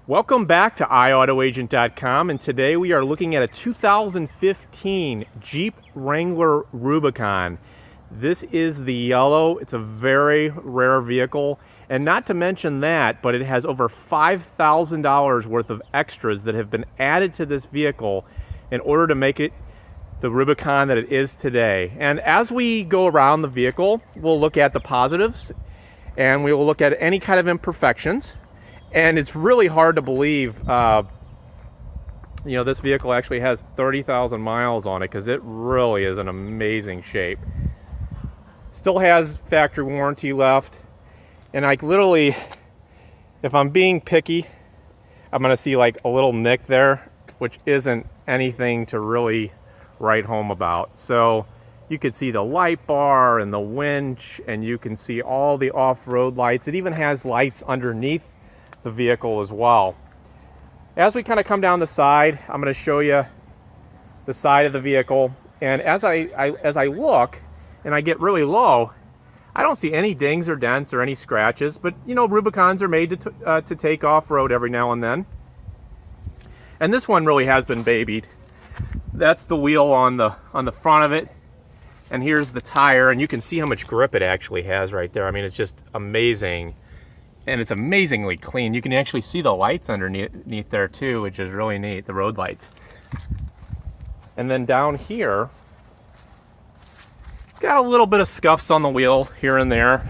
Welcome back to iAutoAgent.com, and today we are looking at a 2015 Jeep Wrangler Rubicon. This is the yellow. It's a very rare vehicle, and not to mention that, but it has over $5,000 worth of extras that have been added to this vehicle in order to make it the Rubicon that it is today. And as we go around the vehicle, we'll look at the positives, and we will look at any kind of imperfections. And it's really hard to believe, this vehicle actually has 30,000 miles on it, because it really is in amazing shape. Still has factory warranty left. And literally, if I'm being picky, I'm going to see like a little nick there, which isn't anything to really write home about. So you could see the light bar and the winch, and you can see all the off-road lights. It even has lights underneath the vehicle as well. As we kind of come down the side, I'm going to show you the side of the vehicle, and as I look and I get really low, I don't see any dings or dents or any scratches, but Rubicons are made to take off-road every now and then, and this one really has been babied. That's the wheel on the front of it, and here's the tire, and you can see how much grip it actually has right there. I mean, it's just amazing. And it's amazingly clean. You can actually see the lights underneath there too, which is really neat, the road lights. And then down here, it's got a little bit of scuffs on the wheel here and there.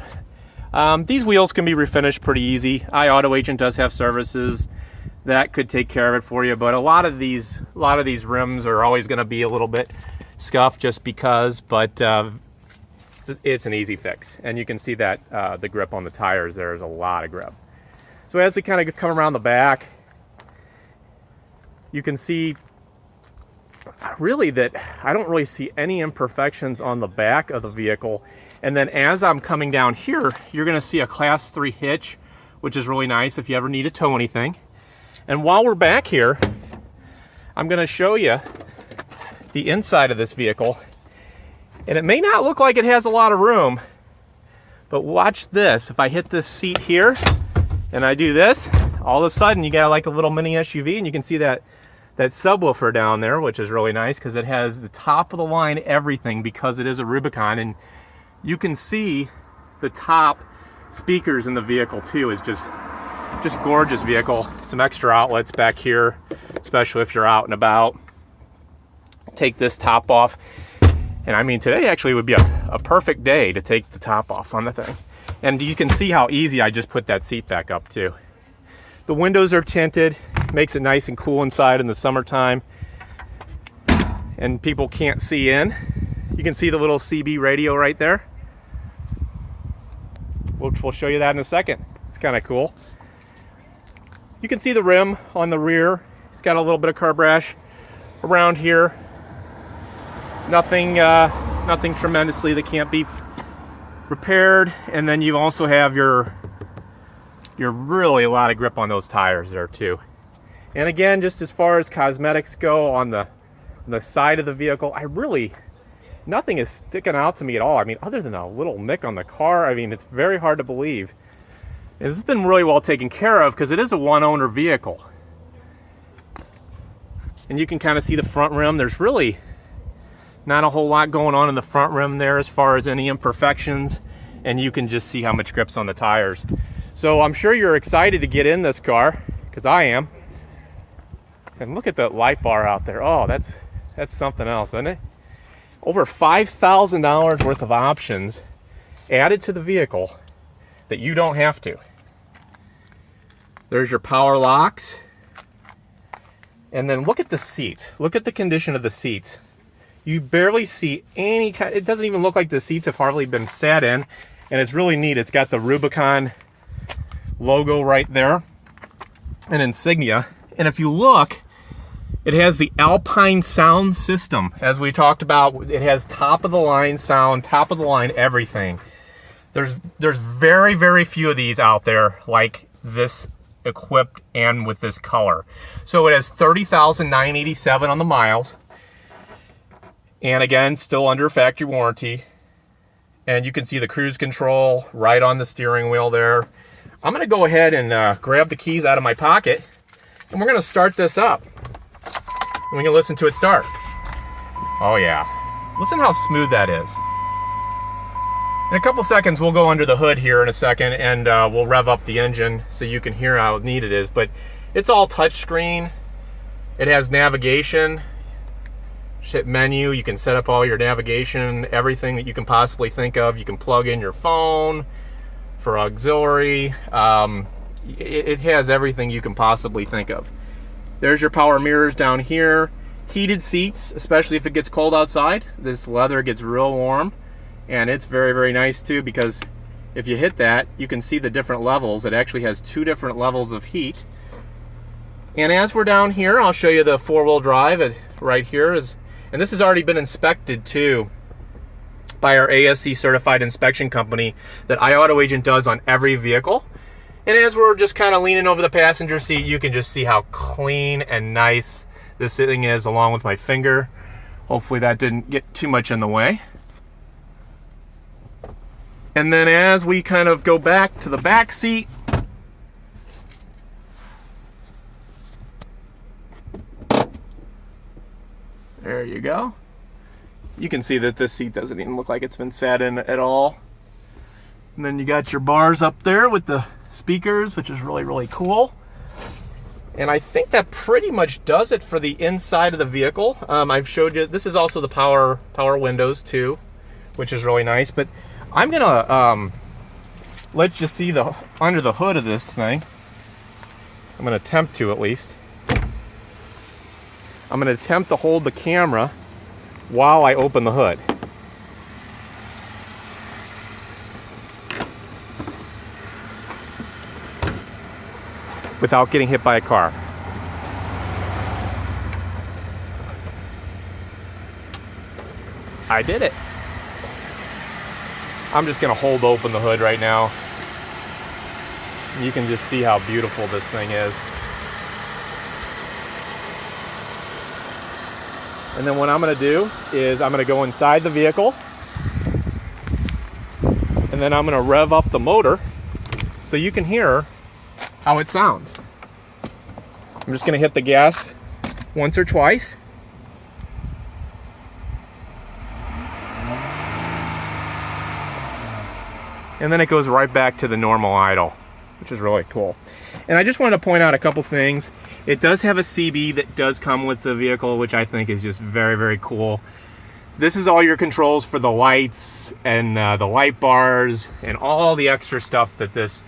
These wheels can be refinished pretty easy. iAutoAgent does have services that could take care of it for you, but a lot of these rims are always going to be a little bit scuffed just because, but it's an easy fix, and you can see that the grip on the tires, there's a lot of grip. So as we kind of come around the back, you can see really that I don't really see any imperfections on the back of the vehicle. And then as I'm coming down here, you're going to see a Class 3 hitch, which is really nice if you ever need to tow anything. And while we're back here, I'm going to show you the inside of this vehicle. And it may not look like it has a lot of room, but watch this. If I hit this seat here and I do this, all of a sudden you got like a little mini SUV, and you can see that subwoofer down there, which is really nice because it has the top of the line everything, because it is a Rubicon. And you can see the top speakers in the vehicle too. Is just gorgeous vehicle. Some extra outlets back here, especially if you're out and about. Take this top off. And I mean, today actually would be a perfect day to take the top off on the thing. And you can see how easy I just put that seat back up too. The windows are tinted, makes it nice and cool inside in the summertime. And people can't see in. You can see the little CB radio right there. We'll show you that in a second. It's kind of cool. You can see the rim on the rear. It's got a little bit of curb rash around here. Nothing tremendously that can't be repaired. And then you also have your really a lot of grip on those tires there too. And again, just as far as cosmetics go on the side of the vehicle, nothing is sticking out to me at all. I mean, other than a little nick on the car. I mean, it's very hard to believe. And this has been really well taken care of because it is a one-owner vehicle. And you can kind of see the front rim. There's really not a whole lot going on in the front rim there as far as any imperfections, and you can just see how much grip's on the tires. So I'm sure you're excited to get in this car, because I am. And look at that light bar out there. Oh, that's something else, isn't it? Over $5,000 worth of options added to the vehicle that you don't have to. There's your power locks. And then look at the seats. Look at the condition of the seats. You barely see any kind, it doesn't even look like the seats have hardly been sat in. And it's really neat. It's got the Rubicon logo right there, an insignia. And if you look, it has the Alpine sound system. As we talked about, it has top of the line sound, top of the line everything. There's very, very few of these out there like this equipped and with this color. So it has 30,987 on the miles. And again, still under factory warranty. And you can see the cruise control right on the steering wheel there. I'm going to go ahead and grab the keys out of my pocket And we're going to start this up. And we can listen to it start. Oh yeah. Listen how smooth that is. In a couple seconds, we'll go under the hood here in a second, and we'll rev up the engine so you can hear how neat it is. But it's all touchscreen. It has navigation. Just hit menu. You can set up all your navigation, everything that you can possibly think of. You can plug in your phone for auxiliary. It has everything you can possibly think of. There's your power mirrors down here. Heated seats, especially if it gets cold outside. This leather gets real warm. And it's very, very nice too, because if you hit that, you can see the different levels. It actually has 2 different levels of heat. And as we're down here, I'll show you the 4-wheel drive right here. And this has already been inspected too by our ASC certified inspection company that iAutoAgent does on every vehicle. And as we're just kind of leaning over the passenger seat, you can just see how clean and nice this thing is along with my finger. Hopefully that didn't get too much in the way. And then as we kind of go back to the back seat, there you go. You can see that this seat doesn't even look like it's been sat in at all. And then you got your bars up there with the speakers, which is really, really cool. And I think that pretty much does it for the inside of the vehicle. I've showed you, this is also the power windows too, which is really nice. But I'm gonna let you see the under the hood of this thing. I'm gonna attempt to, at least. I'm gonna attempt to hold the camera while I open the hood. Without getting hit by a car. I did it. I'm just gonna hold open the hood right now. You can just see how beautiful this thing is. And then what I'm gonna do is I'm gonna go inside the vehicle, and then I'm gonna rev up the motor so you can hear how it sounds. I'm just gonna hit the gas once or twice. And then it goes right back to the normal idle, which is really cool. And I just wanted to point out a couple things. It does have a CB that does come with the vehicle, which I think is just very, very cool. This is all your controls for the lights and the light bars and all the extra stuff that this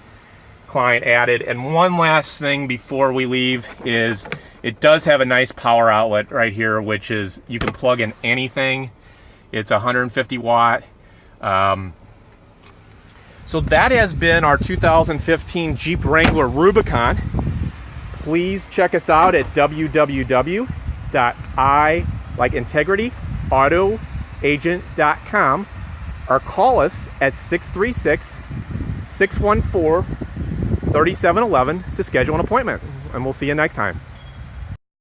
client added. And one last thing before we leave is it does have a nice power outlet right here, which is you can plug in anything. It's 150 watt. So that has been our 2015 Jeep Wrangler Rubicon. Please check us out at www.integrityautoagent.com or call us at 636-614-3711 to schedule an appointment. And we'll see you next time.